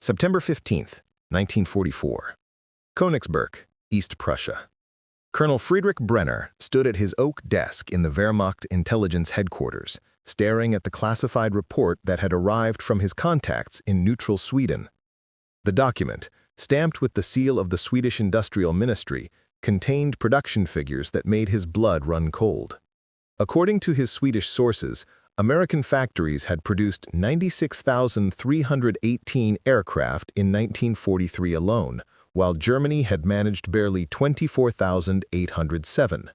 September 15th, 1944. Königsberg, East Prussia. Colonel Friedrich Brenner stood at his oak desk in the Wehrmacht intelligence headquarters, staring at the classified report that had arrived from his contacts in neutral Sweden. The document, stamped with the seal of the Swedish Industrial Ministry, contained production figures that made his blood run cold. According to his Swedish sources, American factories had produced 96,318 aircraft in 1943 alone, while Germany had managed barely 24,807.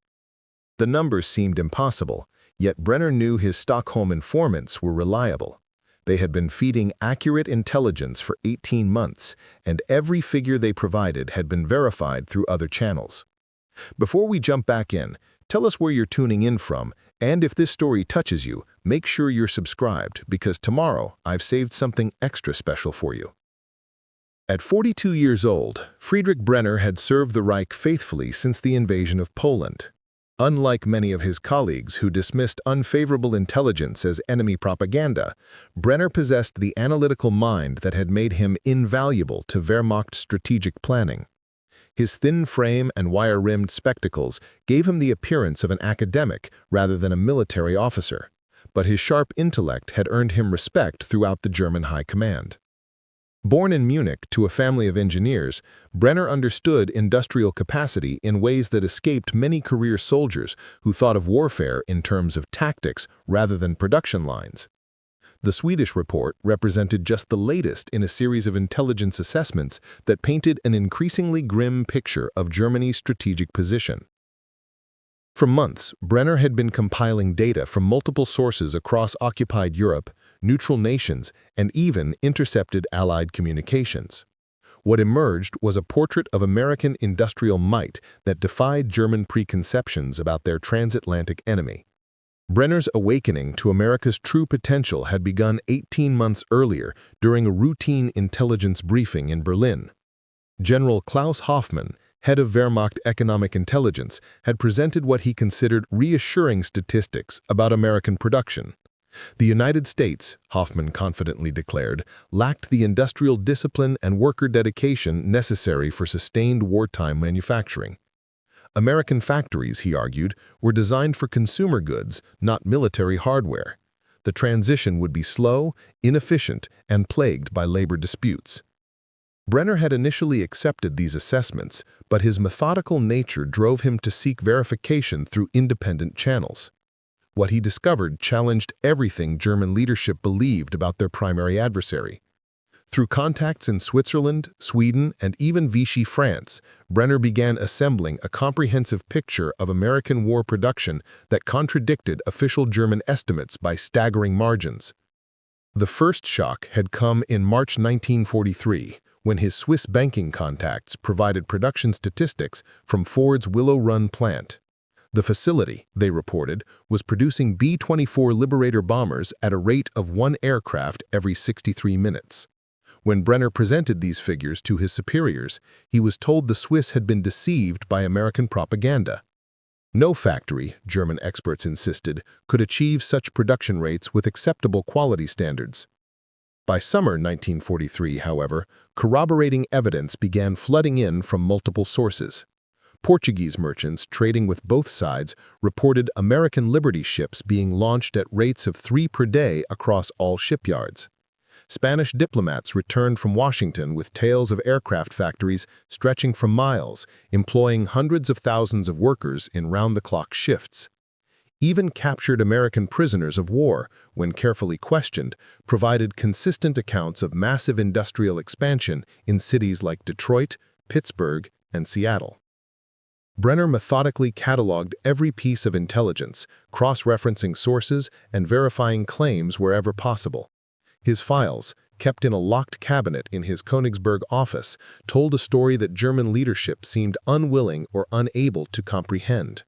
The numbers seemed impossible, yet Brenner knew his Stockholm informants were reliable. They had been feeding accurate intelligence for 18 months, and every figure they provided had been verified through other channels. Before we jump back in, tell us where you're tuning in from, and if this story touches you, make sure you're subscribed, because tomorrow I've saved something extra special for you. At 42 years old, Friedrich Brenner had served the Reich faithfully since the invasion of Poland. Unlike many of his colleagues who dismissed unfavorable intelligence as enemy propaganda, Brenner possessed the analytical mind that had made him invaluable to Wehrmacht's strategic planning. His thin frame and wire-rimmed spectacles gave him the appearance of an academic rather than a military officer, but his sharp intellect had earned him respect throughout the German high command. Born in Munich to a family of engineers, Brenner understood industrial capacity in ways that escaped many career soldiers who thought of warfare in terms of tactics rather than production lines. The Swedish report represented just the latest in a series of intelligence assessments that painted an increasingly grim picture of Germany's strategic position. For months, Brenner had been compiling data from multiple sources across occupied Europe, neutral nations, and even intercepted Allied communications. What emerged was a portrait of American industrial might that defied German preconceptions about their transatlantic enemy. Brenner's awakening to America's true potential had begun 18 months earlier during a routine intelligence briefing in Berlin. General Klaus Hoffmann, head of Wehrmacht economic intelligence, had presented what he considered reassuring statistics about American production. The United States, Hoffmann confidently declared, lacked the industrial discipline and worker dedication necessary for sustained wartime manufacturing. American factories, he argued, were designed for consumer goods, not military hardware. The transition would be slow, inefficient, and plagued by labor disputes. Brenner had initially accepted these assessments, but his methodical nature drove him to seek verification through independent channels. What he discovered challenged everything German leadership believed about their primary adversary. Through contacts in Switzerland, Sweden, and even Vichy, France, Brenner began assembling a comprehensive picture of American war production that contradicted official German estimates by staggering margins. The first shock had come in March 1943, when his Swiss banking contacts provided production statistics from Ford's Willow Run plant. The facility, they reported, was producing B-24 Liberator bombers at a rate of 1 aircraft every 63 minutes. When Brenner presented these figures to his superiors, he was told the Swiss had been deceived by American propaganda. No factory, German experts insisted, could achieve such production rates with acceptable quality standards. By summer 1943, however, corroborating evidence began flooding in from multiple sources. Portuguese merchants trading with both sides reported American Liberty ships being launched at rates of 3 per day across all shipyards. Spanish diplomats returned from Washington with tales of aircraft factories stretching for miles, employing hundreds of thousands of workers in round-the-clock shifts. Even captured American prisoners of war, when carefully questioned, provided consistent accounts of massive industrial expansion in cities like Detroit, Pittsburgh, and Seattle. Brenner methodically cataloged every piece of intelligence, cross-referencing sources and verifying claims wherever possible. His files, kept in a locked cabinet in his Königsberg office, told a story that German leadership seemed unwilling or unable to comprehend.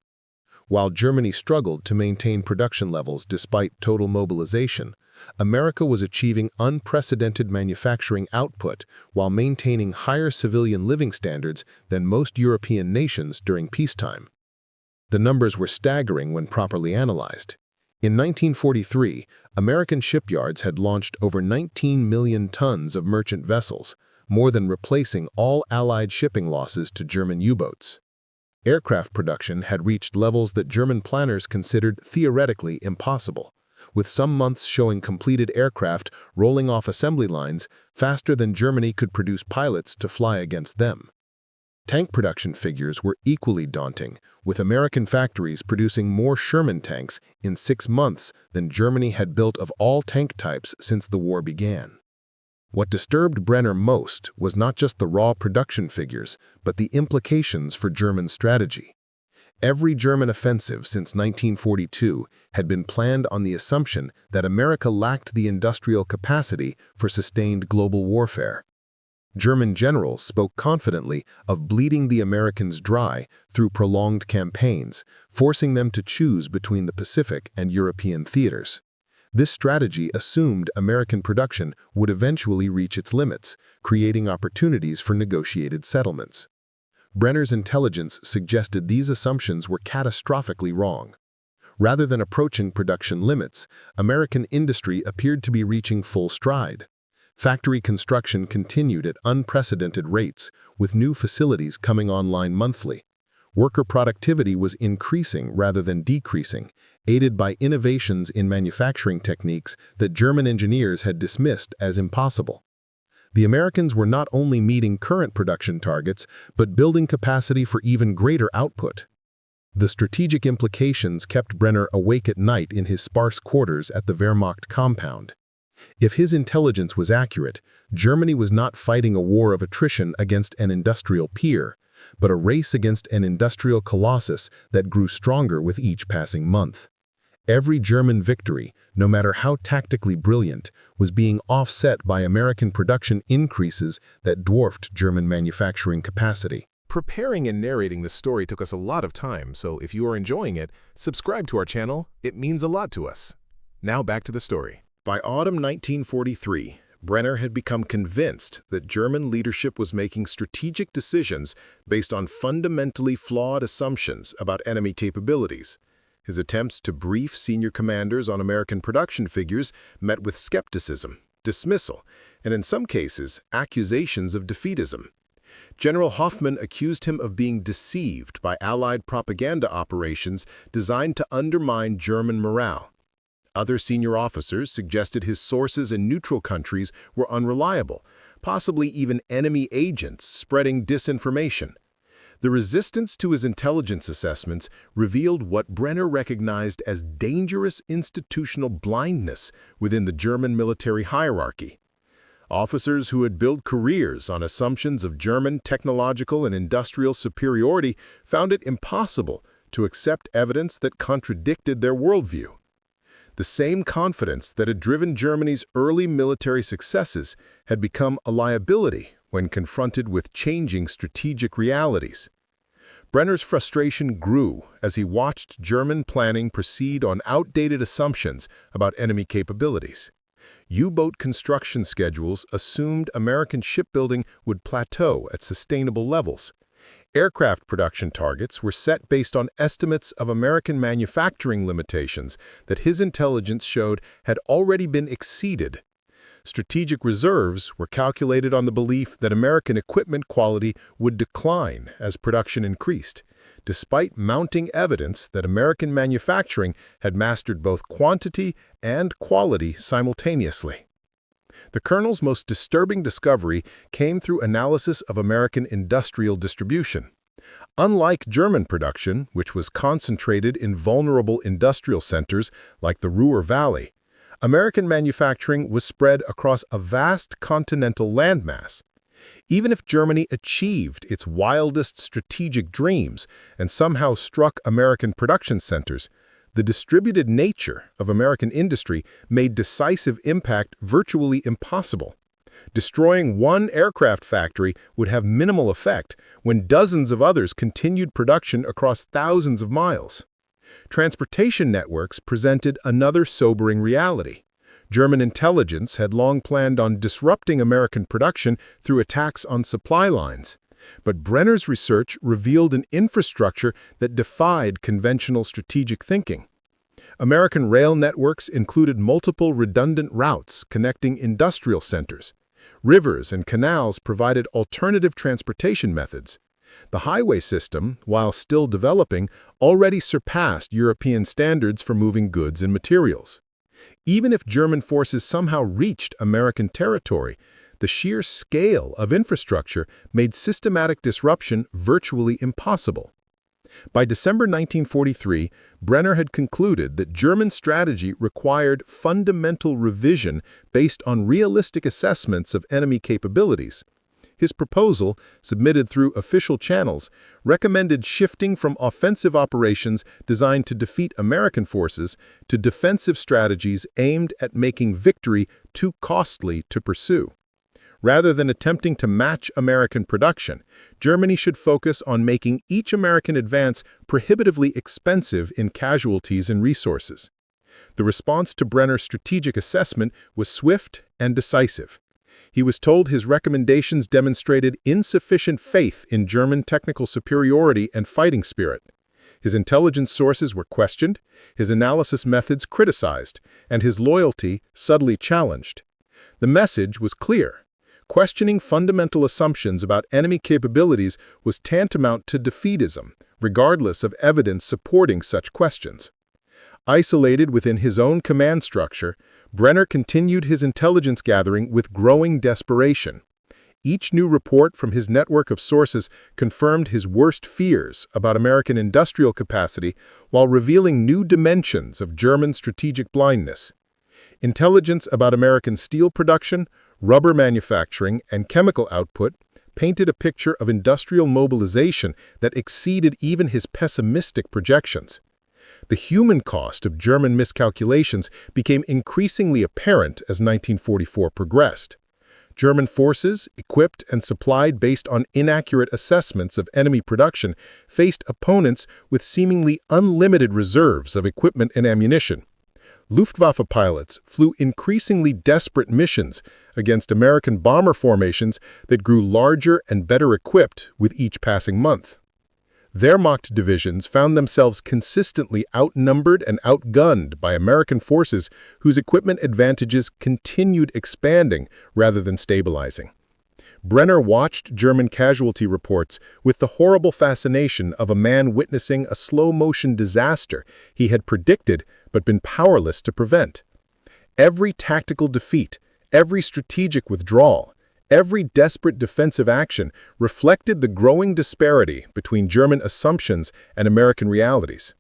While Germany struggled to maintain production levels despite total mobilization, America was achieving unprecedented manufacturing output while maintaining higher civilian living standards than most European nations during peacetime. The numbers were staggering when properly analyzed. In 1943, American shipyards had launched over 19 million tons of merchant vessels, more than replacing all Allied shipping losses to German U-boats. Aircraft production had reached levels that German planners considered theoretically impossible, with some months showing completed aircraft rolling off assembly lines faster than Germany could produce pilots to fly against them. Tank production figures were equally daunting, with American factories producing more Sherman tanks in 6 months than Germany had built of all tank types since the war began. What disturbed Brenner most was not just the raw production figures, but the implications for German strategy. Every German offensive since 1942 had been planned on the assumption that America lacked the industrial capacity for sustained global warfare. German generals spoke confidently of bleeding the Americans dry through prolonged campaigns, forcing them to choose between the Pacific and European theaters. This strategy assumed American production would eventually reach its limits, creating opportunities for negotiated settlements. Brenner's intelligence suggested these assumptions were catastrophically wrong. Rather than approaching production limits, American industry appeared to be reaching full stride. Factory construction continued at unprecedented rates, with new facilities coming online monthly. Worker productivity was increasing rather than decreasing, aided by innovations in manufacturing techniques that German engineers had dismissed as impossible. The Americans were not only meeting current production targets, but building capacity for even greater output. The strategic implications kept Brenner awake at night in his sparse quarters at the Wehrmacht compound. If his intelligence was accurate, Germany was not fighting a war of attrition against an industrial peer, but a race against an industrial colossus that grew stronger with each passing month. Every German victory, no matter how tactically brilliant, was being offset by American production increases that dwarfed German manufacturing capacity. Preparing and narrating this story took us a lot of time, so if you are enjoying it, subscribe to our channel. It means a lot to us. Now back to the story. By autumn 1943, Brenner had become convinced that German leadership was making strategic decisions based on fundamentally flawed assumptions about enemy capabilities. His attempts to brief senior commanders on American production figures met with skepticism, dismissal, and in some cases, accusations of defeatism. General Hoffmann accused him of being deceived by Allied propaganda operations designed to undermine German morale. Other senior officers suggested his sources in neutral countries were unreliable, possibly even enemy agents spreading disinformation. The resistance to his intelligence assessments revealed what Brenner recognized as dangerous institutional blindness within the German military hierarchy. Officers who had built careers on assumptions of German technological and industrial superiority found it impossible to accept evidence that contradicted their worldview. The same confidence that had driven Germany's early military successes had become a liability when confronted with changing strategic realities. Brenner's frustration grew as he watched German planning proceed on outdated assumptions about enemy capabilities. U-boat construction schedules assumed American shipbuilding would plateau at sustainable levels. Aircraft production targets were set based on estimates of American manufacturing limitations that his intelligence showed had already been exceeded. Strategic reserves were calculated on the belief that American equipment quality would decline as production increased, despite mounting evidence that American manufacturing had mastered both quantity and quality simultaneously. The Colonel's most disturbing discovery came through analysis of American industrial distribution. Unlike German production, which was concentrated in vulnerable industrial centers like the Ruhr Valley, American manufacturing was spread across a vast continental landmass. Even if Germany achieved its wildest strategic dreams and somehow struck American production centers, the distributed nature of American industry made decisive impact virtually impossible. Destroying one aircraft factory would have minimal effect when dozens of others continued production across thousands of miles. Transportation networks presented another sobering reality. German intelligence had long planned on disrupting American production through attacks on supply lines. But Brenner's research revealed an infrastructure that defied conventional strategic thinking. American rail networks included multiple redundant routes connecting industrial centers. Rivers and canals provided alternative transportation methods. The highway system, while still developing, already surpassed European standards for moving goods and materials. Even if German forces somehow reached American territory, the sheer scale of infrastructure made systematic disruption virtually impossible. By December 1943, Brenner had concluded that German strategy required fundamental revision based on realistic assessments of enemy capabilities. His proposal, submitted through official channels, recommended shifting from offensive operations designed to defeat American forces to defensive strategies aimed at making victory too costly to pursue. Rather than attempting to match American production, Germany should focus on making each American advance prohibitively expensive in casualties and resources. The response to Brenner's strategic assessment was swift and decisive. He was told his recommendations demonstrated insufficient faith in German technical superiority and fighting spirit. His intelligence sources were questioned, his analysis methods criticized, and his loyalty subtly challenged. The message was clear. Questioning fundamental assumptions about enemy capabilities was tantamount to defeatism, regardless of evidence supporting such questions. Isolated within his own command structure, Brenner continued his intelligence gathering with growing desperation. Each new report from his network of sources confirmed his worst fears about American industrial capacity while revealing new dimensions of German strategic blindness. Intelligence about American steel production, rubber manufacturing, and chemical output painted a picture of industrial mobilization that exceeded even his pessimistic projections. The human cost of German miscalculations became increasingly apparent as 1944 progressed. German forces, equipped and supplied based on inaccurate assessments of enemy production, faced opponents with seemingly unlimited reserves of equipment and ammunition. Luftwaffe pilots flew increasingly desperate missions against American bomber formations that grew larger and better equipped with each passing month. Wehrmacht divisions found themselves consistently outnumbered and outgunned by American forces whose equipment advantages continued expanding rather than stabilizing. Brenner watched German casualty reports with the horrible fascination of a man witnessing a slow-motion disaster he had predicted but been powerless to prevent. Every tactical defeat, every strategic withdrawal, every desperate defensive action reflected the growing disparity between German assumptions and American realities.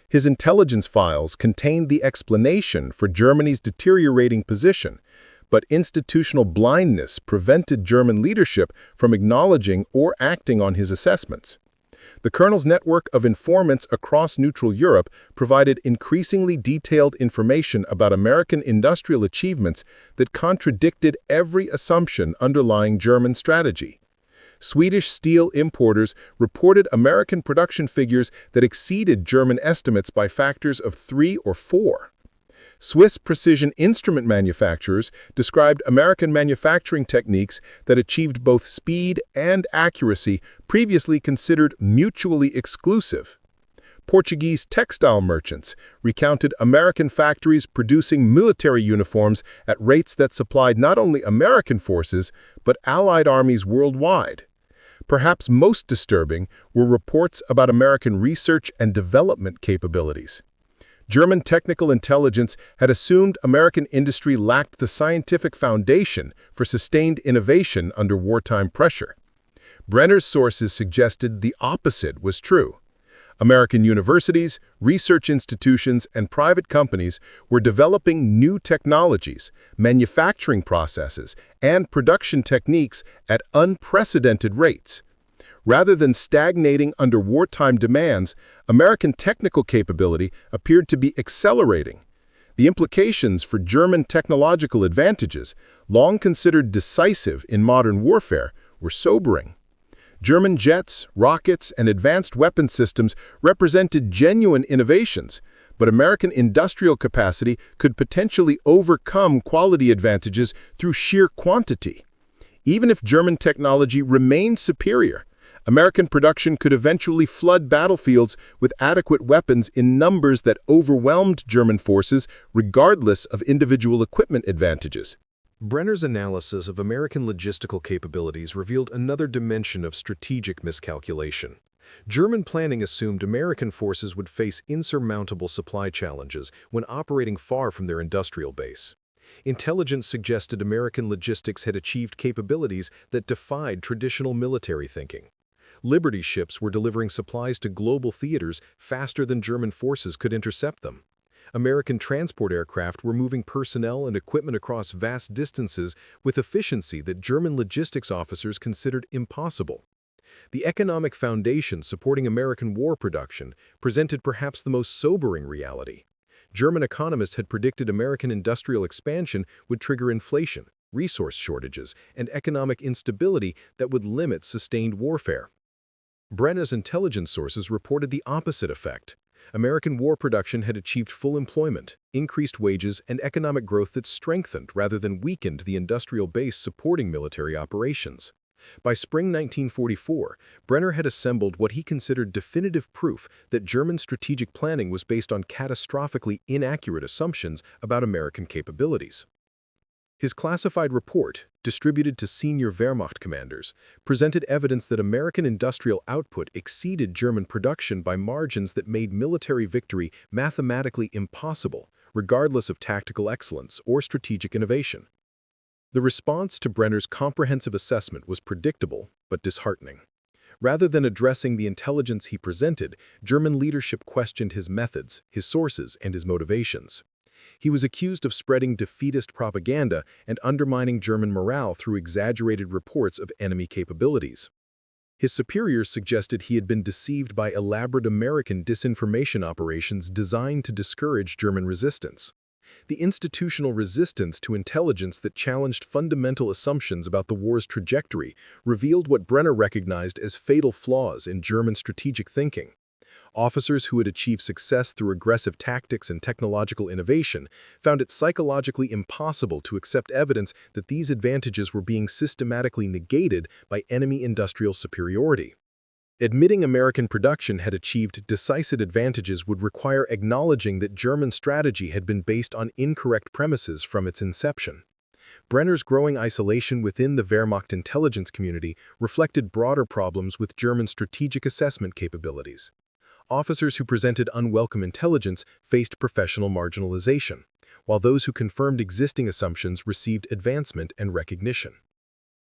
His intelligence files contained the explanation for Germany's deteriorating position, but institutional blindness prevented German leadership from acknowledging or acting on his assessments. The colonel's network of informants across neutral Europe provided increasingly detailed information about American industrial achievements that contradicted every assumption underlying German strategy. Swedish steel importers reported American production figures that exceeded German estimates by factors of 3 or 4. Swiss precision instrument manufacturers described American manufacturing techniques that achieved both speed and accuracy previously considered mutually exclusive. Portuguese textile merchants recounted American factories producing military uniforms at rates that supplied not only American forces, but Allied armies worldwide. Perhaps most disturbing were reports about American research and development capabilities. German technical intelligence had assumed American industry lacked the scientific foundation for sustained innovation under wartime pressure. Brenner's sources suggested the opposite was true. American universities, research institutions, and private companies were developing new technologies, manufacturing processes, and production techniques at unprecedented rates. Rather than stagnating under wartime demands, American technical capability appeared to be accelerating. The implications for German technological advantages, long considered decisive in modern warfare, were sobering. German jets, rockets, and advanced weapon systems represented genuine innovations, but American industrial capacity could potentially overcome quality advantages through sheer quantity. Even if German technology remained superior, American production could eventually flood battlefields with adequate weapons in numbers that overwhelmed German forces regardless of individual equipment advantages. Brenner's analysis of American logistical capabilities revealed another dimension of strategic miscalculation. German planning assumed American forces would face insurmountable supply challenges when operating far from their industrial base. Intelligence suggested American logistics had achieved capabilities that defied traditional military thinking. Liberty ships were delivering supplies to global theaters faster than German forces could intercept them. American transport aircraft were moving personnel and equipment across vast distances with efficiency that German logistics officers considered impossible. The economic foundation supporting American war production presented perhaps the most sobering reality. German economists had predicted American industrial expansion would trigger inflation, resource shortages, and economic instability that would limit sustained warfare. Brenner's intelligence sources reported the opposite effect. American war production had achieved full employment, increased wages, and economic growth that strengthened rather than weakened the industrial base supporting military operations. By spring 1944, Brenner had assembled what he considered definitive proof that German strategic planning was based on catastrophically inaccurate assumptions about American capabilities. His classified report, distributed to senior Wehrmacht commanders, presented evidence that American industrial output exceeded German production by margins that made military victory mathematically impossible, regardless of tactical excellence or strategic innovation. The response to Brenner's comprehensive assessment was predictable but disheartening. Rather than addressing the intelligence he presented, German leadership questioned his methods, his sources, and his motivations. He was accused of spreading defeatist propaganda and undermining German morale through exaggerated reports of enemy capabilities. His superiors suggested he had been deceived by elaborate American disinformation operations designed to discourage German resistance. The institutional resistance to intelligence that challenged fundamental assumptions about the war's trajectory revealed what Brenner recognized as fatal flaws in German strategic thinking. Officers who had achieved success through aggressive tactics and technological innovation found it psychologically impossible to accept evidence that these advantages were being systematically negated by enemy industrial superiority. Admitting American production had achieved decisive advantages would require acknowledging that German strategy had been based on incorrect premises from its inception. Brenner's growing isolation within the Wehrmacht intelligence community reflected broader problems with German strategic assessment capabilities. Officers who presented unwelcome intelligence faced professional marginalization, while those who confirmed existing assumptions received advancement and recognition.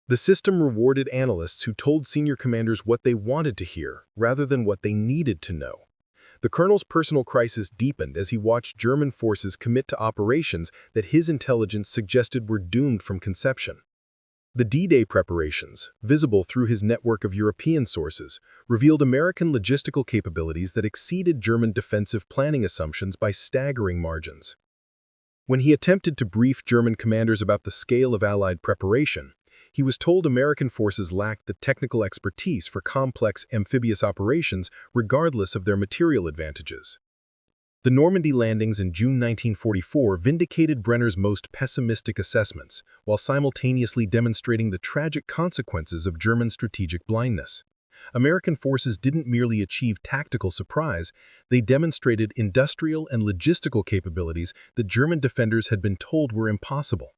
The system rewarded analysts who told senior commanders what they wanted to hear rather than what they needed to know. The colonel's personal crisis deepened as he watched German forces commit to operations that his intelligence suggested were doomed from conception. The D-Day preparations, visible through his network of European sources, revealed American logistical capabilities that exceeded German defensive planning assumptions by staggering margins. When he attempted to brief German commanders about the scale of Allied preparation, he was told American forces lacked the technical expertise for complex amphibious operations regardless of their material advantages. The Normandy landings in June 1944 vindicated Brenner's most pessimistic assessments, while simultaneously demonstrating the tragic consequences of German strategic blindness. American forces didn't merely achieve tactical surprise, they demonstrated industrial and logistical capabilities that German defenders had been told were impossible.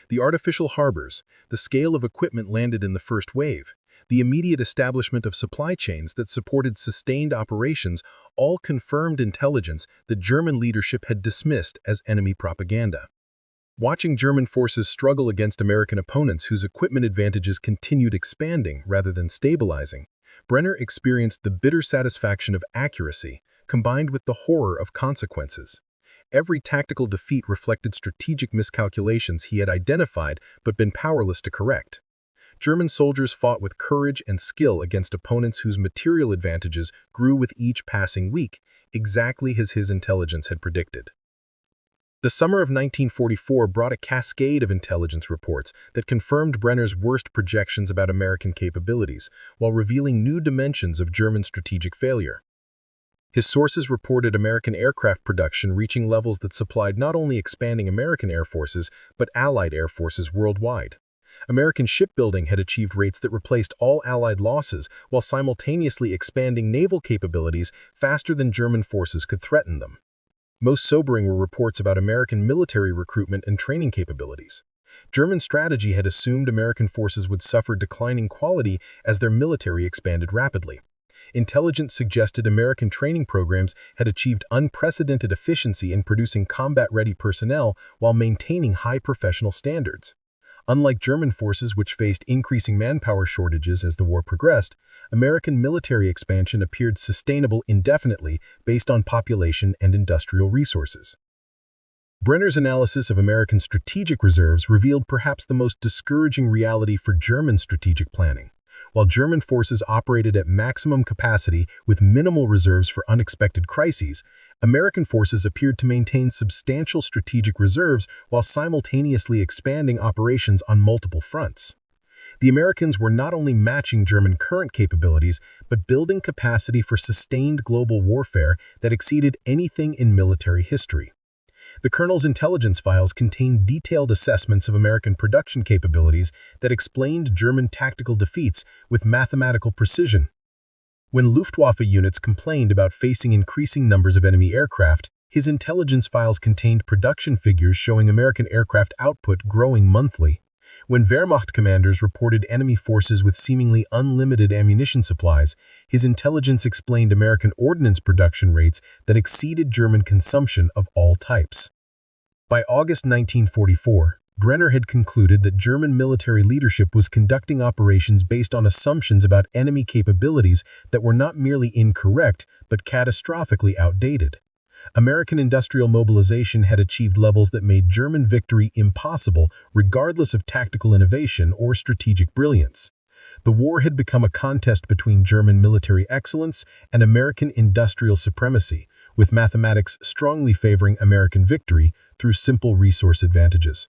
The artificial harbors, the scale of equipment landed in the first wave, the immediate establishment of supply chains that supported sustained operations all confirmed intelligence that German leadership had dismissed as enemy propaganda. Watching German forces struggle against American opponents whose equipment advantages continued expanding rather than stabilizing, Brenner experienced the bitter satisfaction of accuracy combined with the horror of consequences. Every tactical defeat reflected strategic miscalculations he had identified but been powerless to correct. German soldiers fought with courage and skill against opponents whose material advantages grew with each passing week, exactly as his intelligence had predicted. The summer of 1944 brought a cascade of intelligence reports that confirmed Brenner's worst projections about American capabilities, while revealing new dimensions of German strategic failure. His sources reported American aircraft production reaching levels that supplied not only expanding American air forces, but Allied air forces worldwide. American shipbuilding had achieved rates that replaced all Allied losses while simultaneously expanding naval capabilities faster than German forces could threaten them. Most sobering were reports about American military recruitment and training capabilities. German strategy had assumed American forces would suffer declining quality as their military expanded rapidly. Intelligence suggested American training programs had achieved unprecedented efficiency in producing combat-ready personnel while maintaining high professional standards. Unlike German forces, which faced increasing manpower shortages as the war progressed, American military expansion appeared sustainable indefinitely based on population and industrial resources. Brenner's analysis of American strategic reserves revealed perhaps the most discouraging reality for German strategic planning. While German forces operated at maximum capacity with minimal reserves for unexpected crises, American forces appeared to maintain substantial strategic reserves while simultaneously expanding operations on multiple fronts. The Americans were not only matching German current capabilities, but building capacity for sustained global warfare that exceeded anything in military history. The Colonel's intelligence files contained detailed assessments of American production capabilities that explained German tactical defeats with mathematical precision. When Luftwaffe units complained about facing increasing numbers of enemy aircraft, his intelligence files contained production figures showing American aircraft output growing monthly. When Wehrmacht commanders reported enemy forces with seemingly unlimited ammunition supplies, his intelligence explained American ordnance production rates that exceeded German consumption of all types. By August 1944, Brenner had concluded that German military leadership was conducting operations based on assumptions about enemy capabilities that were not merely incorrect but catastrophically outdated. American industrial mobilization had achieved levels that made German victory impossible regardless of tactical innovation or strategic brilliance. The war had become a contest between German military excellence and American industrial supremacy, with mathematics strongly favoring American victory through simple resource advantages.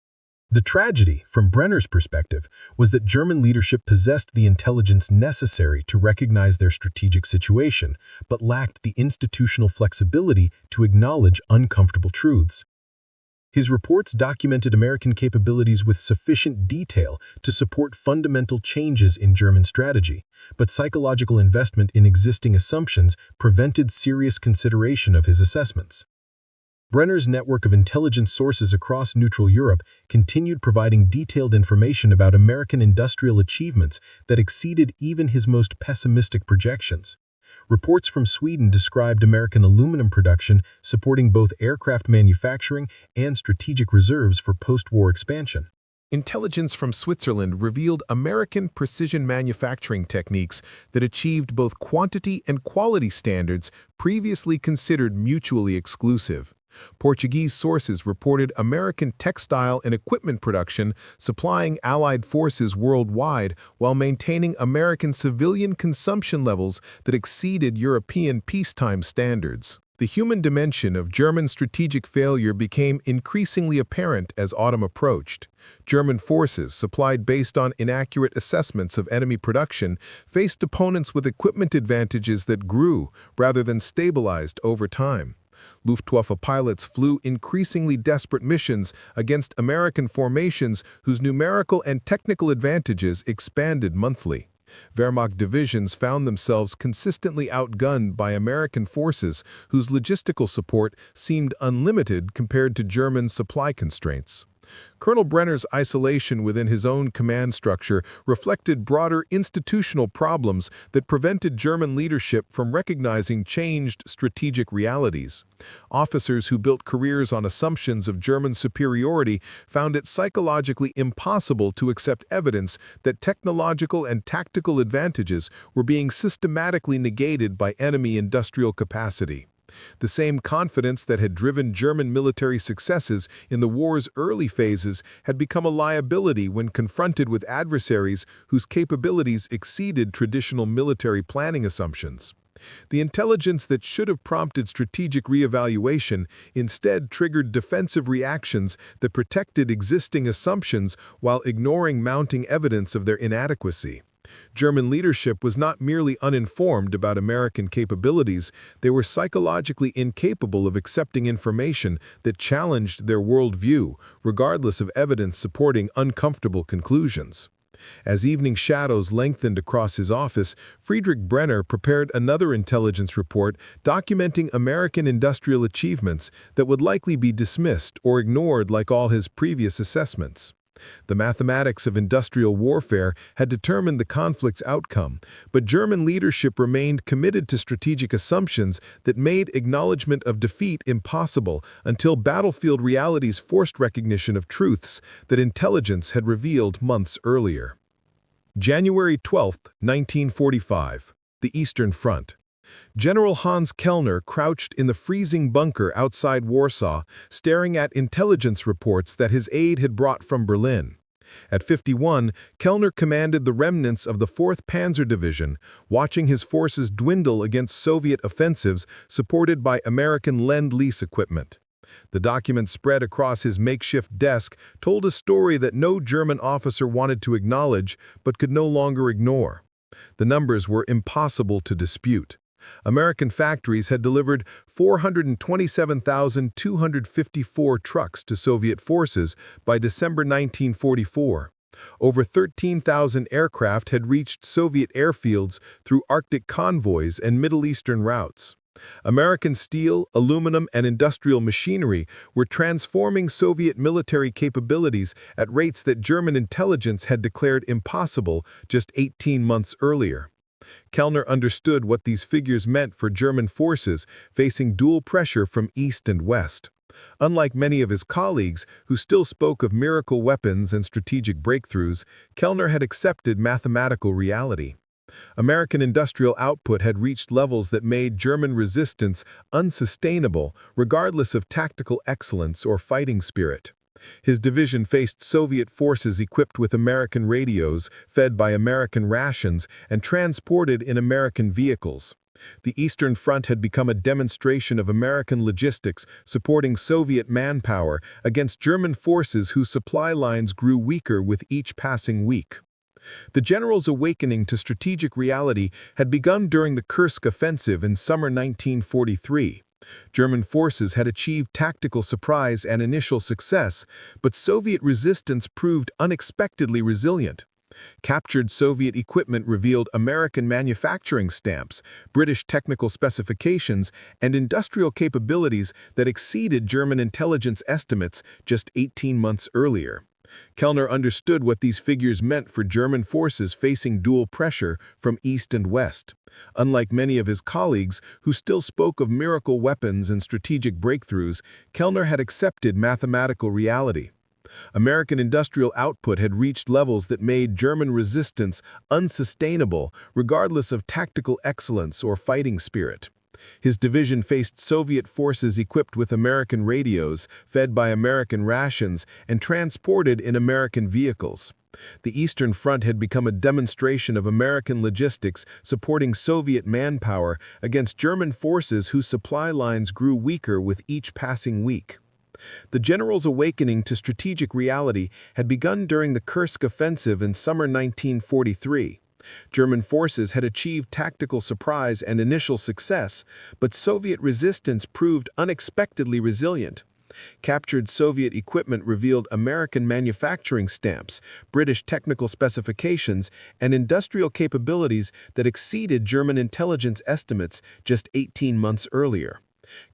The tragedy, from Brenner's perspective, was that German leadership possessed the intelligence necessary to recognize their strategic situation, but lacked the institutional flexibility to acknowledge uncomfortable truths. His reports documented American capabilities with sufficient detail to support fundamental changes in German strategy, but psychological investment in existing assumptions prevented serious consideration of his assessments. Brenner's network of intelligence sources across neutral Europe continued providing detailed information about American industrial achievements that exceeded even his most pessimistic projections. Reports from Sweden described American aluminum production supporting both aircraft manufacturing and strategic reserves for post-war expansion. Intelligence from Switzerland revealed American precision manufacturing techniques that achieved both quantity and quality standards previously considered mutually exclusive. Portuguese sources reported American textile and equipment production supplying Allied forces worldwide while maintaining American civilian consumption levels that exceeded European peacetime standards. The human dimension of German strategic failure became increasingly apparent as autumn approached. German forces, supplied based on inaccurate assessments of enemy production, faced opponents with equipment advantages that grew rather than stabilized over time. Luftwaffe pilots flew increasingly desperate missions against American formations whose numerical and technical advantages expanded monthly. Wehrmacht divisions found themselves consistently outgunned by American forces whose logistical support seemed unlimited compared to German supply constraints. Colonel Brenner's isolation within his own command structure reflected broader institutional problems that prevented German leadership from recognizing changed strategic realities. Officers who built careers on assumptions of German superiority found it psychologically impossible to accept evidence that technological and tactical advantages were being systematically negated by enemy industrial capacity. The same confidence that had driven German military successes in the war's early phases had become a liability when confronted with adversaries whose capabilities exceeded traditional military planning assumptions. The intelligence that should have prompted strategic reevaluation instead triggered defensive reactions that protected existing assumptions while ignoring mounting evidence of their inadequacy. German leadership was not merely uninformed about American capabilities, they were psychologically incapable of accepting information that challenged their worldview, regardless of evidence supporting uncomfortable conclusions. As evening shadows lengthened across his office, Friedrich Brenner prepared another intelligence report documenting American industrial achievements that would likely be dismissed or ignored like all his previous assessments. The mathematics of industrial warfare had determined the conflict's outcome, but German leadership remained committed to strategic assumptions that made acknowledgement of defeat impossible until battlefield realities forced recognition of truths that intelligence had revealed months earlier. January 12, 1945. The Eastern Front. General Hans Kellner crouched in the freezing bunker outside Warsaw, staring at intelligence reports that his aide had brought from Berlin. At 51, Kellner commanded the remnants of the 4th Panzer Division, watching his forces dwindle against Soviet offensives supported by American Lend-Lease equipment. The document spread across his makeshift desk told a story that no German officer wanted to acknowledge but could no longer ignore. The numbers were impossible to dispute. American factories had delivered 427,254 trucks to Soviet forces by December 1944. Over 13,000 aircraft had reached Soviet airfields through Arctic convoys and Middle Eastern routes. American steel, aluminum, and industrial machinery were transforming Soviet military capabilities at rates that German intelligence had declared impossible just 18 months earlier. Kellner understood what these figures meant for German forces facing dual pressure from East and West. Unlike many of his colleagues, who still spoke of miracle weapons and strategic breakthroughs, Kellner had accepted mathematical reality. American industrial output had reached levels that made German resistance unsustainable, regardless of tactical excellence or fighting spirit. His division faced Soviet forces equipped with American radios, fed by American rations, and transported in American vehicles. The Eastern Front had become a demonstration of American logistics supporting Soviet manpower against German forces whose supply lines grew weaker with each passing week. The general's awakening to strategic reality had begun during the Kursk offensive in summer 1943. German forces had achieved tactical surprise and initial success, but Soviet resistance proved unexpectedly resilient. Captured Soviet equipment revealed American manufacturing stamps, British technical specifications, and industrial capabilities that exceeded German intelligence estimates just 18 months earlier. Kellner understood what these figures meant for German forces facing dual pressure from East and West. Unlike many of his colleagues, who still spoke of miracle weapons and strategic breakthroughs, Kellner had accepted mathematical reality. American industrial output had reached levels that made German resistance unsustainable, regardless of tactical excellence or fighting spirit. His division faced Soviet forces equipped with American radios, fed by American rations, and transported in American vehicles. The Eastern Front had become a demonstration of American logistics supporting Soviet manpower against German forces whose supply lines grew weaker with each passing week. The general's awakening to strategic reality had begun during the Kursk offensive in summer 1943. German forces had achieved tactical surprise and initial success, but Soviet resistance proved unexpectedly resilient. Captured Soviet equipment revealed American manufacturing stamps, British technical specifications, and industrial capabilities that exceeded German intelligence estimates just 18 months earlier.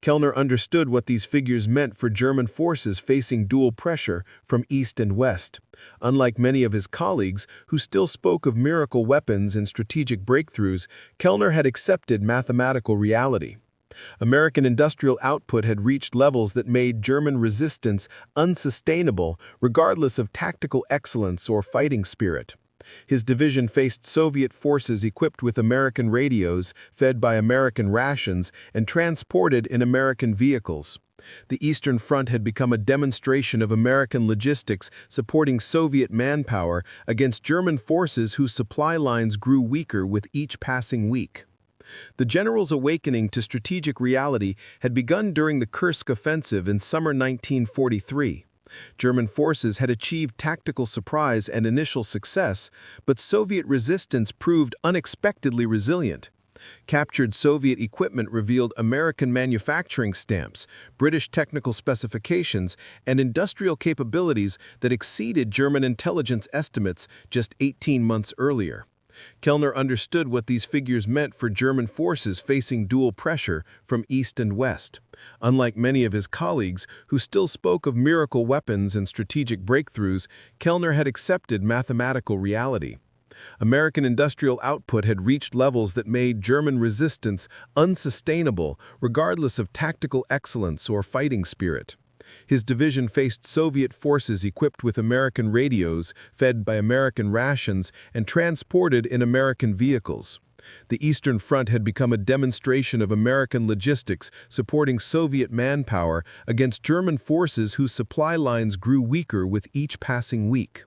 Kellner understood what these figures meant for German forces facing dual pressure from East and West. Unlike many of his colleagues, who still spoke of miracle weapons and strategic breakthroughs, Kellner had accepted mathematical reality. American industrial output had reached levels that made German resistance unsustainable, regardless of tactical excellence or fighting spirit. His division faced Soviet forces equipped with American radios, fed by American rations, and transported in American vehicles. The Eastern Front had become a demonstration of American logistics supporting Soviet manpower against German forces whose supply lines grew weaker with each passing week. The general's awakening to strategic reality had begun during the Kursk offensive in summer 1943. German forces had achieved tactical surprise and initial success, but Soviet resistance proved unexpectedly resilient. Captured Soviet equipment revealed American manufacturing stamps, British technical specifications, and industrial capabilities that exceeded German intelligence estimates just 18 months earlier. Kellner understood what these figures meant for German forces facing dual pressure from East and West. Unlike many of his colleagues, who still spoke of miracle weapons and strategic breakthroughs, Kellner had accepted mathematical reality. American industrial output had reached levels that made German resistance unsustainable, regardless of tactical excellence or fighting spirit. His division faced Soviet forces equipped with American radios, fed by American rations, and transported in American vehicles. The Eastern Front had become a demonstration of American logistics supporting Soviet manpower against German forces whose supply lines grew weaker with each passing week.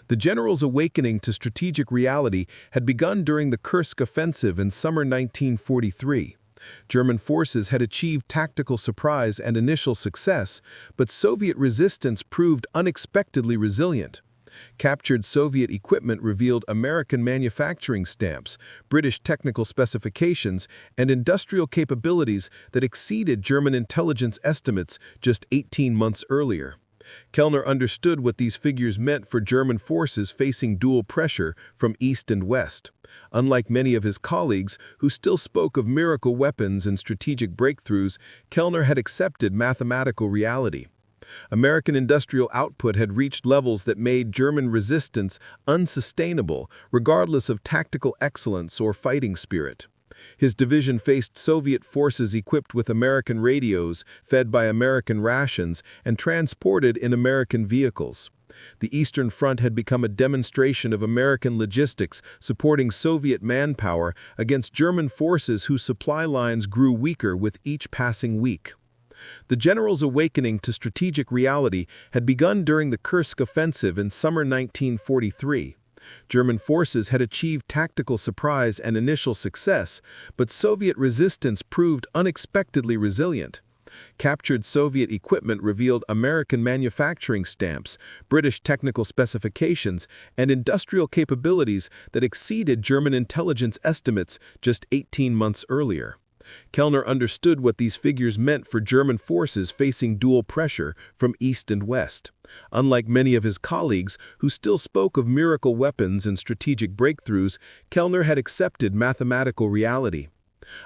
The general's awakening to strategic reality had begun during the Kursk offensive in summer 1943. German forces had achieved tactical surprise and initial success, but Soviet resistance proved unexpectedly resilient. Captured Soviet equipment revealed American manufacturing stamps, British technical specifications, and industrial capabilities that exceeded German intelligence estimates just 18 months earlier. Kellner understood what these figures meant for German forces facing dual pressure from East and West. Unlike many of his colleagues, who still spoke of miracle weapons and strategic breakthroughs, Kellner had accepted mathematical reality. American industrial output had reached levels that made German resistance unsustainable, regardless of tactical excellence or fighting spirit. His division faced Soviet forces equipped with American radios, fed by American rations, and transported in American vehicles. The Eastern Front had become a demonstration of American logistics supporting Soviet manpower against German forces whose supply lines grew weaker with each passing week. The general's awakening to strategic reality had begun during the Kursk offensive in summer 1943. German forces had achieved tactical surprise and initial success, but Soviet resistance proved unexpectedly resilient. Captured Soviet equipment revealed American manufacturing stamps, British technical specifications, and industrial capabilities that exceeded German intelligence estimates just 18 months earlier. Kellner understood what these figures meant for German forces facing dual pressure from East and West. Unlike many of his colleagues, who still spoke of miracle weapons and strategic breakthroughs, Kellner had accepted mathematical reality.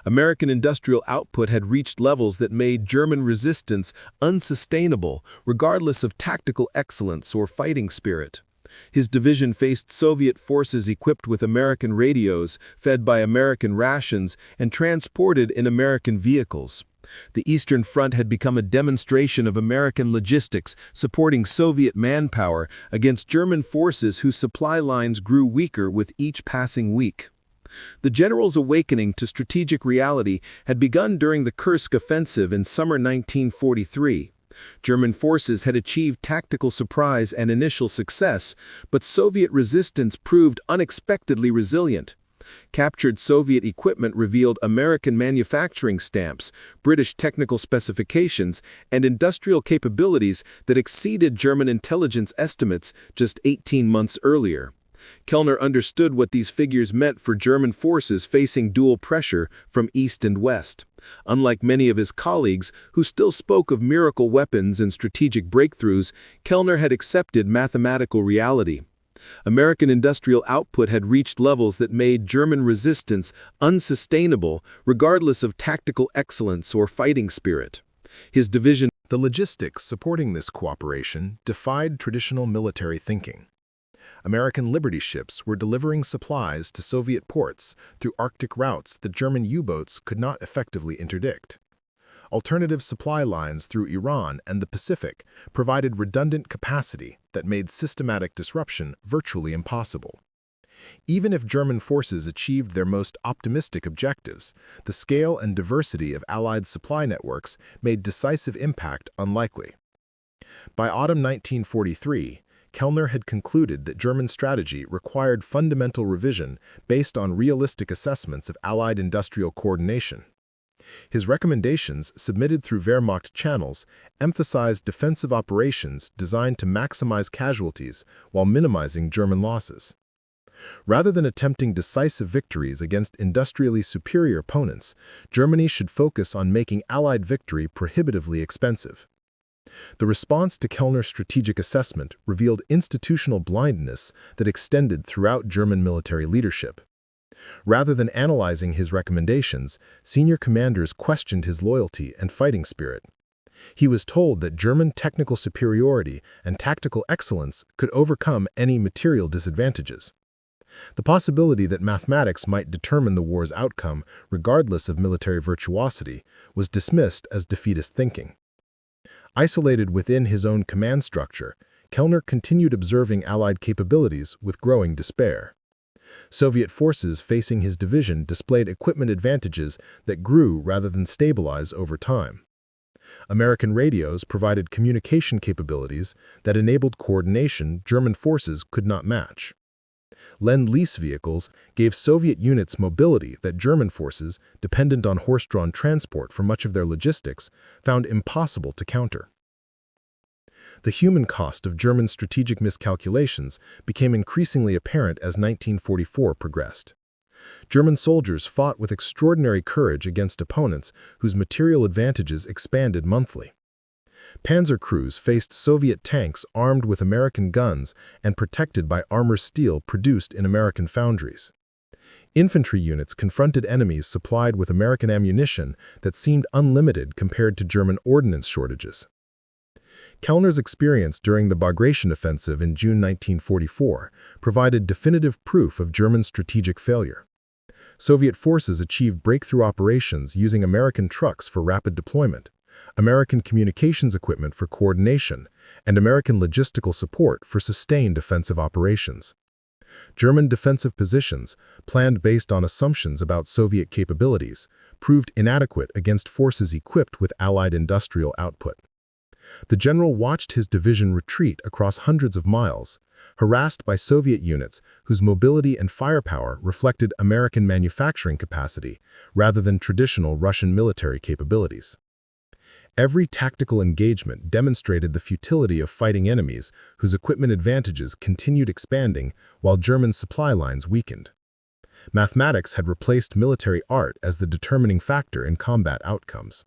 American industrial output had reached levels that made German resistance unsustainable, regardless of tactical excellence or fighting spirit. His division faced Soviet forces equipped with American radios, fed by American rations, and transported in American vehicles. The Eastern Front had become a demonstration of American logistics supporting Soviet manpower against German forces whose supply lines grew weaker with each passing week. The general's awakening to strategic reality had begun during the Kursk offensive in summer 1943. German forces had achieved tactical surprise and initial success, but Soviet resistance proved unexpectedly resilient. Captured Soviet equipment revealed American manufacturing stamps, British technical specifications, and industrial capabilities that exceeded German intelligence estimates just 18 months earlier. Kellner understood what these figures meant for German forces facing dual pressure from East and West. Unlike many of his colleagues, who still spoke of miracle weapons and strategic breakthroughs, Kellner had accepted mathematical reality. American industrial output had reached levels that made German resistance unsustainable, regardless of tactical excellence or fighting spirit. His division. The logistics supporting this cooperation defied traditional military thinking. American Liberty ships were delivering supplies to Soviet ports through Arctic routes that German U-boats could not effectively interdict. Alternative supply lines through Iran and the Pacific provided redundant capacity that made systematic disruption virtually impossible. Even if German forces achieved their most optimistic objectives, the scale and diversity of Allied supply networks made decisive impact unlikely. By autumn 1943, Kellner had concluded that German strategy required fundamental revision based on realistic assessments of Allied industrial coordination. His recommendations, submitted through Wehrmacht channels, emphasized defensive operations designed to maximize casualties while minimizing German losses. Rather than attempting decisive victories against industrially superior opponents, Germany should focus on making Allied victory prohibitively expensive. The response to Kellner's strategic assessment revealed institutional blindness that extended throughout German military leadership. Rather than analyzing his recommendations, senior commanders questioned his loyalty and fighting spirit. He was told that German technical superiority and tactical excellence could overcome any material disadvantages. The possibility that mathematics might determine the war's outcome, regardless of military virtuosity, was dismissed as defeatist thinking. Isolated within his own command structure, Kellner continued observing Allied capabilities with growing despair. Soviet forces facing his division displayed equipment advantages that grew rather than stabilize over time. American radios provided communication capabilities that enabled coordination German forces could not match. Lend-Lease vehicles gave Soviet units mobility that German forces, dependent on horse-drawn transport for much of their logistics, found impossible to counter. The human cost of German strategic miscalculations became increasingly apparent as 1944 progressed. German soldiers fought with extraordinary courage against opponents whose material advantages expanded monthly. Panzer crews faced Soviet tanks armed with American guns and protected by armor steel produced in American foundries. Infantry units confronted enemies supplied with American ammunition that seemed unlimited compared to German ordnance shortages. Kellner's experience during the Bagration Offensive in June 1944 provided definitive proof of German strategic failure. Soviet forces achieved breakthrough operations using American trucks for rapid deployment, American communications equipment for coordination, and American logistical support for sustained offensive operations. German defensive positions, planned based on assumptions about Soviet capabilities, proved inadequate against forces equipped with Allied industrial output. The general watched his division retreat across hundreds of miles, harassed by Soviet units whose mobility and firepower reflected American manufacturing capacity rather than traditional Russian military capabilities. Every tactical engagement demonstrated the futility of fighting enemies whose equipment advantages continued expanding while German supply lines weakened. Mathematics had replaced military art as the determining factor in combat outcomes.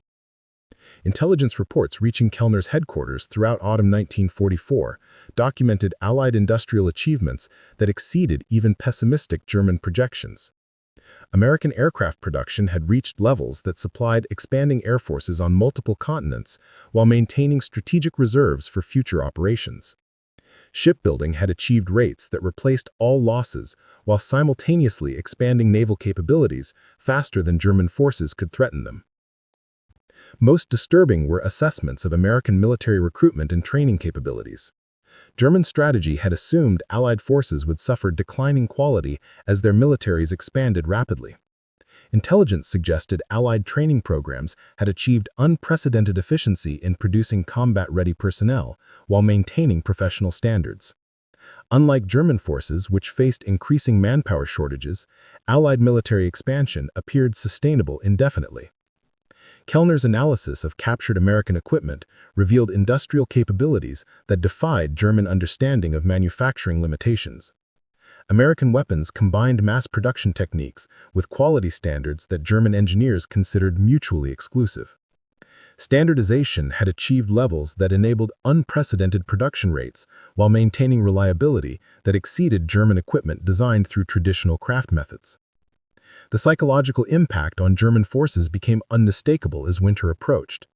Intelligence reports reaching Kellner's headquarters throughout autumn 1944 documented Allied industrial achievements that exceeded even pessimistic German projections. American aircraft production had reached levels that supplied expanding air forces on multiple continents while maintaining strategic reserves for future operations. Shipbuilding had achieved rates that replaced all losses while simultaneously expanding naval capabilities faster than German forces could threaten them. Most disturbing were assessments of American military recruitment and training capabilities. German strategy had assumed Allied forces would suffer declining quality as their militaries expanded rapidly. Intelligence suggested Allied training programs had achieved unprecedented efficiency in producing combat-ready personnel while maintaining professional standards. Unlike German forces, which faced increasing manpower shortages, Allied military expansion appeared sustainable indefinitely. Kellner's analysis of captured American equipment revealed industrial capabilities that defied German understanding of manufacturing limitations. American weapons combined mass production techniques with quality standards that German engineers considered mutually exclusive. Standardization had achieved levels that enabled unprecedented production rates while maintaining reliability that exceeded German equipment designed through traditional craft methods. The psychological impact on German forces became unmistakable as winter approached.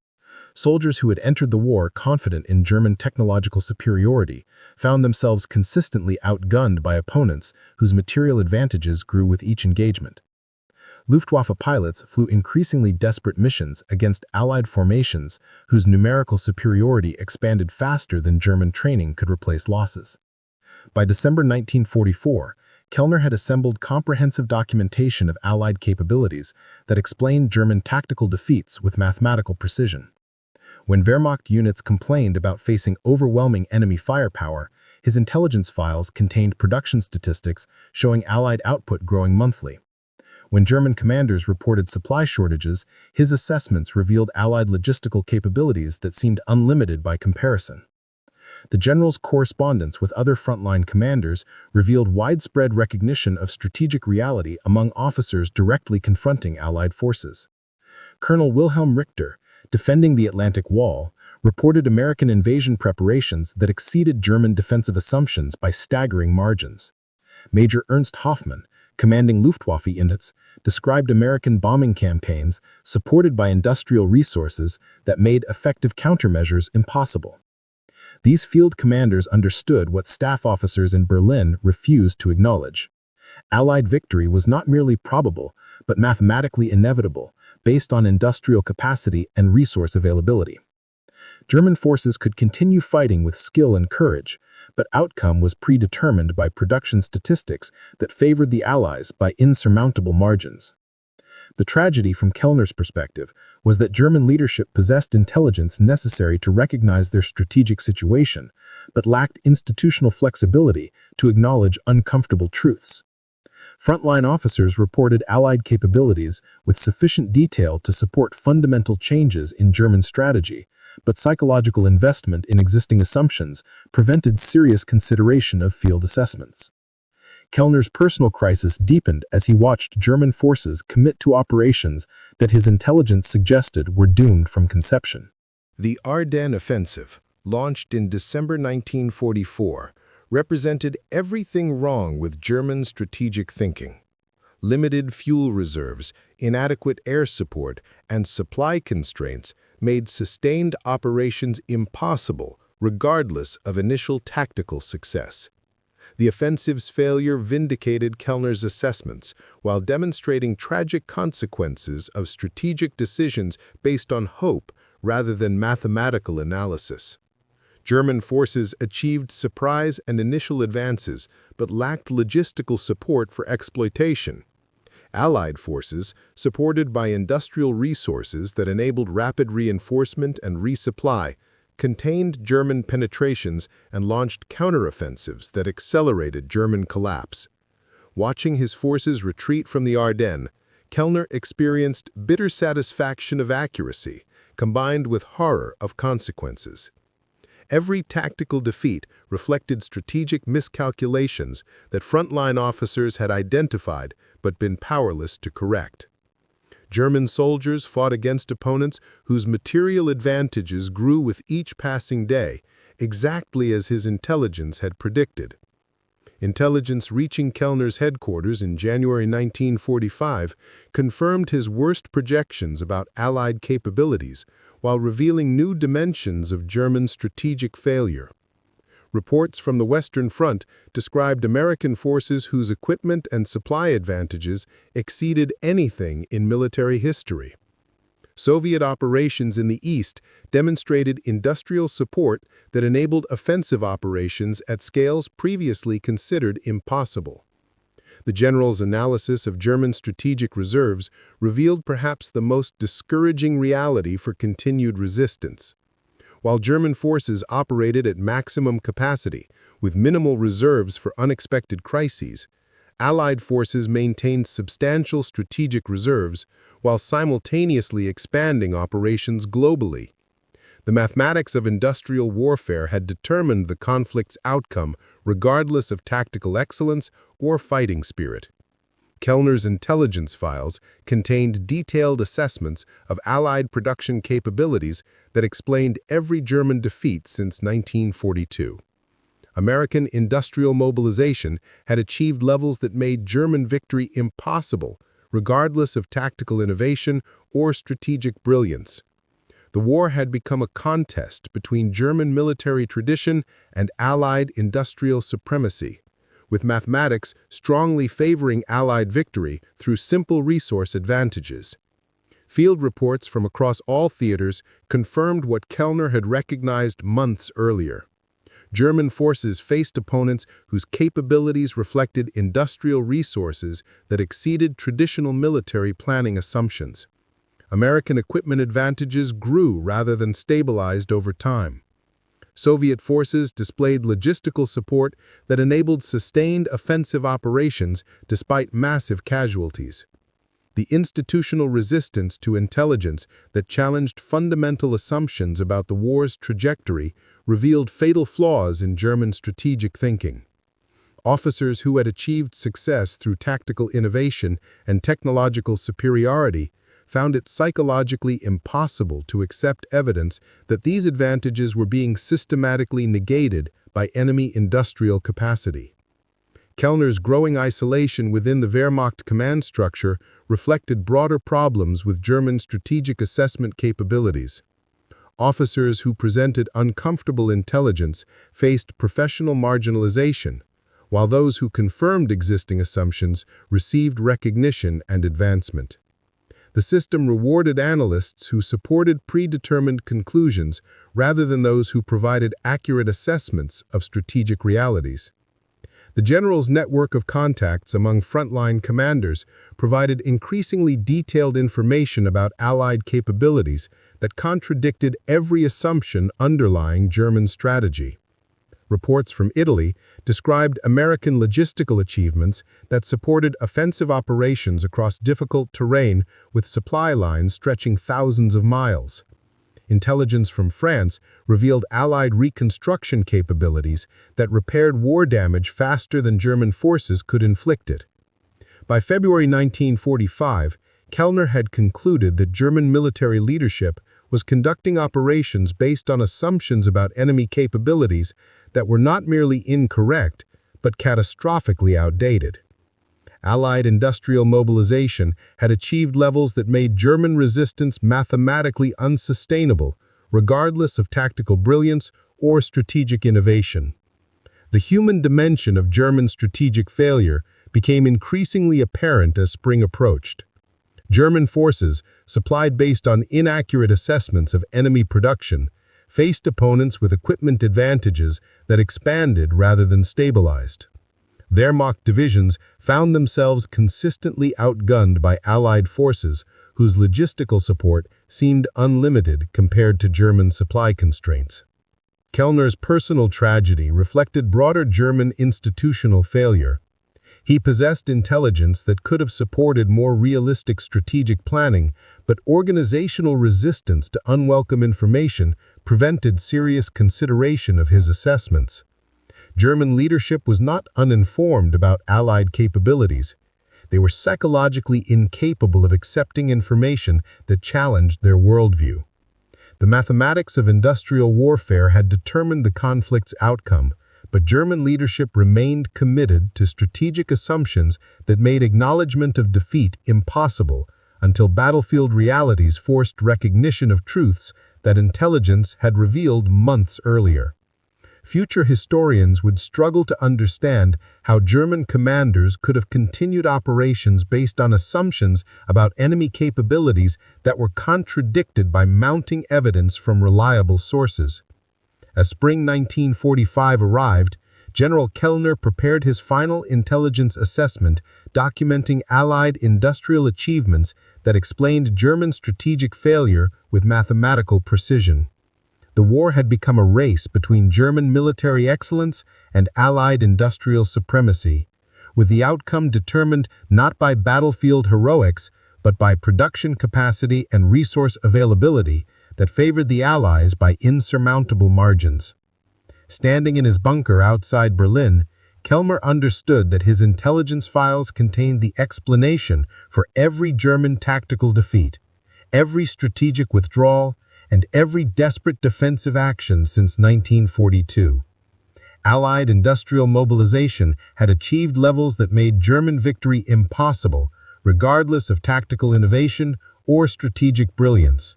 Soldiers who had entered the war confident in German technological superiority found themselves consistently outgunned by opponents whose material advantages grew with each engagement. Luftwaffe pilots flew increasingly desperate missions against Allied formations whose numerical superiority expanded faster than German training could replace losses. By December 1944, Kellner had assembled comprehensive documentation of Allied capabilities that explained German tactical defeats with mathematical precision. When Wehrmacht units complained about facing overwhelming enemy firepower, his intelligence files contained production statistics showing Allied output growing monthly. When German commanders reported supply shortages, his assessments revealed Allied logistical capabilities that seemed unlimited by comparison. The general's correspondence with other frontline commanders revealed widespread recognition of strategic reality among officers directly confronting Allied forces. Colonel Wilhelm Richter, defending the Atlantic Wall, reported American invasion preparations that exceeded German defensive assumptions by staggering margins. Major Ernst Hoffmann, commanding Luftwaffe units, described American bombing campaigns supported by industrial resources that made effective countermeasures impossible. These field commanders understood what staff officers in Berlin refused to acknowledge. Allied victory was not merely probable, but mathematically inevitable, based on industrial capacity and resource availability. German forces could continue fighting with skill and courage, but outcome was predetermined by production statistics that favored the Allies by insurmountable margins. The tragedy from Kellner's perspective was that German leadership possessed intelligence necessary to recognize their strategic situation, but lacked institutional flexibility to acknowledge uncomfortable truths. Frontline officers reported Allied capabilities with sufficient detail to support fundamental changes in German strategy, but psychological investment in existing assumptions prevented serious consideration of field assessments. Kellner's personal crisis deepened as he watched German forces commit to operations that his intelligence suggested were doomed from conception. The Ardennes Offensive, launched in December 1944, represented everything wrong with German strategic thinking. Limited fuel reserves, inadequate air support, and supply constraints made sustained operations impossible, regardless of initial tactical success. The offensive's failure vindicated Kellner's assessments while demonstrating tragic consequences of strategic decisions based on hope rather than mathematical analysis. German forces achieved surprise and initial advances, but lacked logistical support for exploitation. Allied forces, supported by industrial resources that enabled rapid reinforcement and resupply, contained German penetrations and launched counteroffensives that accelerated German collapse. Watching his forces retreat from the Ardennes, Kellner experienced bitter satisfaction of accuracy, combined with horror of consequences. Every tactical defeat reflected strategic miscalculations that frontline officers had identified but been powerless to correct. German soldiers fought against opponents whose material advantages grew with each passing day, exactly as his intelligence had predicted. Intelligence reaching Kellner's headquarters in January 1945 confirmed his worst projections about Allied capabilities, while revealing new dimensions of German strategic failure. Reports from the Western Front described American forces whose equipment and supply advantages exceeded anything in military history. Soviet operations in the East demonstrated industrial support that enabled offensive operations at scales previously considered impossible. The general's analysis of German strategic reserves revealed perhaps the most discouraging reality for continued resistance. While German forces operated at maximum capacity, with minimal reserves for unexpected crises, Allied forces maintained substantial strategic reserves while simultaneously expanding operations globally. The mathematics of industrial warfare had determined the conflict's outcome regardless of tactical excellence or fighting spirit. Kellner's intelligence files contained detailed assessments of Allied production capabilities that explained every German defeat since 1942. American industrial mobilization had achieved levels that made German victory impossible, regardless of tactical innovation or strategic brilliance. The war had become a contest between German military tradition and Allied industrial supremacy, with mathematics strongly favoring Allied victory through simple resource advantages. Field reports from across all theaters confirmed what Kellner had recognized months earlier. German forces faced opponents whose capabilities reflected industrial resources that exceeded traditional military planning assumptions. American equipment advantages grew rather than stabilized over time. Soviet forces displayed logistical support that enabled sustained offensive operations despite massive casualties. The institutional resistance to intelligence that challenged fundamental assumptions about the war's trajectory revealed fatal flaws in German strategic thinking. Officers who had achieved success through tactical innovation and technological superiority found it psychologically impossible to accept evidence that these advantages were being systematically negated by enemy industrial capacity. Kellner's growing isolation within the Wehrmacht command structure reflected broader problems with German strategic assessment capabilities. Officers who presented uncomfortable intelligence faced professional marginalization, while those who confirmed existing assumptions received recognition and advancement. The system rewarded analysts who supported predetermined conclusions rather than those who provided accurate assessments of strategic realities. The general's network of contacts among frontline commanders provided increasingly detailed information about Allied capabilities that contradicted every assumption underlying German strategy. Reports from Italy described American logistical achievements that supported offensive operations across difficult terrain with supply lines stretching thousands of miles. Intelligence from France revealed Allied reconstruction capabilities that repaired war damage faster than German forces could inflict it. By February 1945, Kellner had concluded that German military leadership was conducting operations based on assumptions about enemy capabilities that were not merely incorrect, but catastrophically outdated. Allied industrial mobilization had achieved levels that made German resistance mathematically unsustainable, regardless of tactical brilliance or strategic innovation. The human dimension of German strategic failure became increasingly apparent as spring approached. German forces, supplied based on inaccurate assessments of enemy production, faced opponents with equipment advantages that expanded rather than stabilized. Wehrmacht divisions found themselves consistently outgunned by Allied forces whose logistical support seemed unlimited compared to German supply constraints. Kellner's personal tragedy reflected broader German institutional failure. He possessed intelligence that could have supported more realistic strategic planning, but organizational resistance to unwelcome information prevented serious consideration of his assessments. German leadership was not uninformed about Allied capabilities. They were psychologically incapable of accepting information that challenged their worldview. The mathematics of industrial warfare had determined the conflict's outcome, but German leadership remained committed to strategic assumptions that made acknowledgement of defeat impossible until battlefield realities forced recognition of truths that intelligence had revealed months earlier. Future historians would struggle to understand how German commanders could have continued operations based on assumptions about enemy capabilities that were contradicted by mounting evidence from reliable sources. As spring 1945 arrived, General Kellner prepared his final intelligence assessment, documenting Allied industrial achievements that explained German strategic failure with mathematical precision. The war had become a race between German military excellence and Allied industrial supremacy, with the outcome determined not by battlefield heroics, but by production capacity and resource availability that favored the Allies by insurmountable margins. Standing in his bunker outside Berlin, Kellner understood that his intelligence files contained the explanation for every German tactical defeat, every strategic withdrawal, and every desperate defensive action since 1942. Allied industrial mobilization had achieved levels that made German victory impossible, regardless of tactical innovation or strategic brilliance.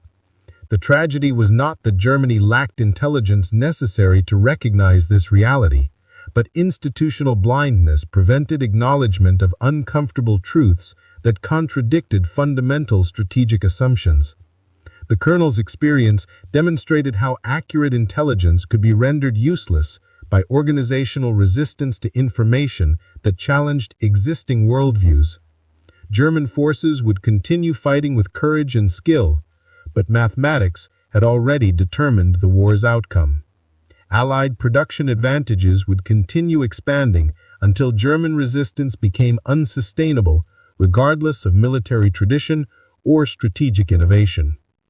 The tragedy was not that Germany lacked intelligence necessary to recognize this reality, but institutional blindness prevented acknowledgement of uncomfortable truths that contradicted fundamental strategic assumptions. The colonel's experience demonstrated how accurate intelligence could be rendered useless by organizational resistance to information that challenged existing worldviews. German forces would continue fighting with courage and skill, but mathematics had already determined the war's outcome. Allied production advantages would continue expanding until German resistance became unsustainable regardless of military tradition or strategic innovation.